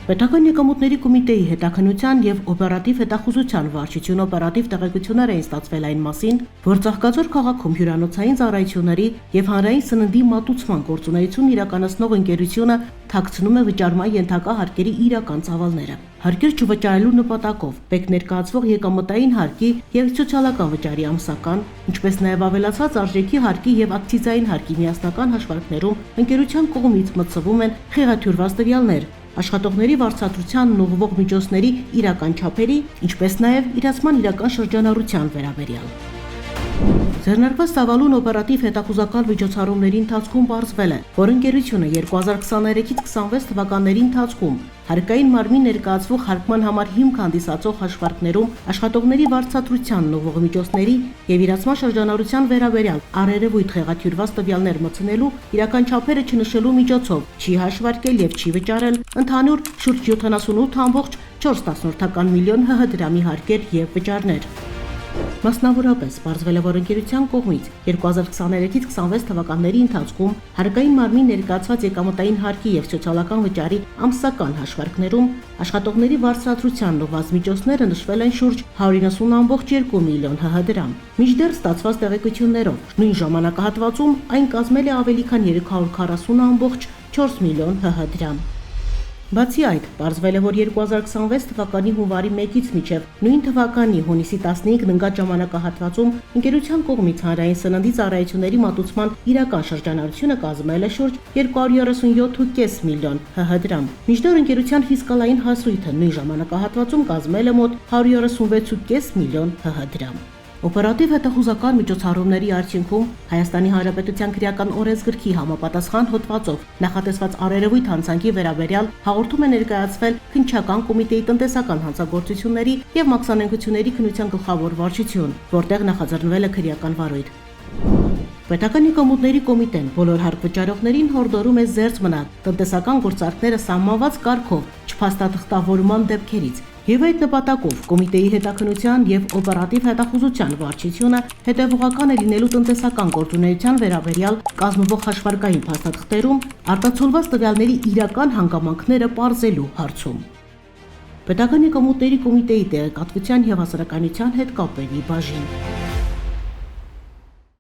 Պետական եկամուտների կոմիտեի հետաքննության եւ օպերատիվ հետախուզության վարչություն օպերատիվ տեղեկություններ էին ստացվել այն մասին, որ Ծաղկաձոր քաղաքում հյուրանոցային ծառայությունների եւ հանրային սննդի մատուցման գործունեություն իրականացնող ընկերությունը թաքցնում է վճարման ենթակա հարկերի իրական ծավալները։ Հարկեր չվճարելու նպատակով պետք ներկայացվող եկամտային հարկի եւ սոցիալական վճարի ամսական, ինչպես նաեւ ավելացած արժեքի հարկի եւ ակցիզային հարկի միասնական հաշվարկներում ընկերության կողմից մտցվում են խեղաթյուրված տվյալներ աշխատողների վարձատրությանն ուղղվող միջոցների իրական չափերի, ինչպես նաեւ իրացման իրական շրջանառության վերաբերյալ։ Ձեռնարկված ծավալուն օպերատիվ հետախուզական միջոցառումների ընթացքում պարզվել է, որ ընկերությունը 2023-ից 26 թվականների ընթացքում հարկային մարմին ներկայացվող հարկման համար հիմք հանդիսացող հաշվարկներում աշխատողների վարձատրությանն ուղղող միջոցների եւ իրացման շրջանառության վերաբերյալ առերևույթ խեղաթյուրված տվյալներ մտցնելու իրական չափերը չնշելու միջոցով չի հաշվարկել եւ չի վճարել ընդհանուր շուրջ 78.4 միլիոն ՀՀ դրամի հարկեր եւ վճարներ։ Մասնավորապես պարզվել է, որ ընկերության կողմից 2023-ից 26 թվականների ընթացքում հարկային մարմին ներկայացված եկամտային հարկի եւ սոցիալական վճարի ամսական հաշվարկներում աշխատողների վարձատրությանն ուղղված միջոցները նշվել են շուրջ 190.2 միլիոն ՀՀ դրամ։ Մինչդեռ ստացված տեղեկություններով նույն ժամանակահատվածում այն կազմել է ավելի քան 340.4 միլիոն ՀՀ դրամ։ Բացի այդ, պարզվել է, որ 2026 թվականի հունվարի 1-ից մինչև նույն թվականի հունիսի 15-ն ընկած ժամանակահատվածում ընկերության կողմից հանրային սննդի ծառայությունների մատուցման իրական շրջանառությունը կազմել է շուրջ 237.5 միլիոն ՀՀ դրամ։ Մինչդեռ ընկերության ֆիսկալային հասույթը նույն ժամանակահատվածում կազմել է մոտ 136.5 միլիոն ՀՀ դրամ։ Օպերատիվ հետախուզական միջոցառումների արդյունքում Հայաստանի Հանրապետության քրեական օրենսգրքի համապատասխան հոդվածով նախատեսված առերևույթ հանցանքի վերաբերյալ հաղորդում է ներկայացվել քննչական կոմիտեի տնտեսական հանցագործությունների եւ մաքսանենգությունների քննության գլխավոր վարչություն, որտեղ նախաձեռնվել է քրեական վարույթ։ Պետական եկամուտների կոմիտեն բոլոր հարկվճարողներին հորդորում է զերծ մնալ տնտեսական գործարքները սահմանված կարգով չփաստաթղթավորման դեպքերից։ Եվ այդ նպատակով կոմիտեի հետաքննության եւ օպերատիվ հետախուզության վարչությունը հետևողական է լինելու տնտեսական գործունեության վերաբերյալ կազմվող հաշվարկային փաստաթղթերում արտացոլված տվյալների իրական հանգամանքները պարզելու հարցում։ Պետական եկամուտների կոմիտեի տեղեկատվության եւ հասարակայնության հետ կապերի բաժին։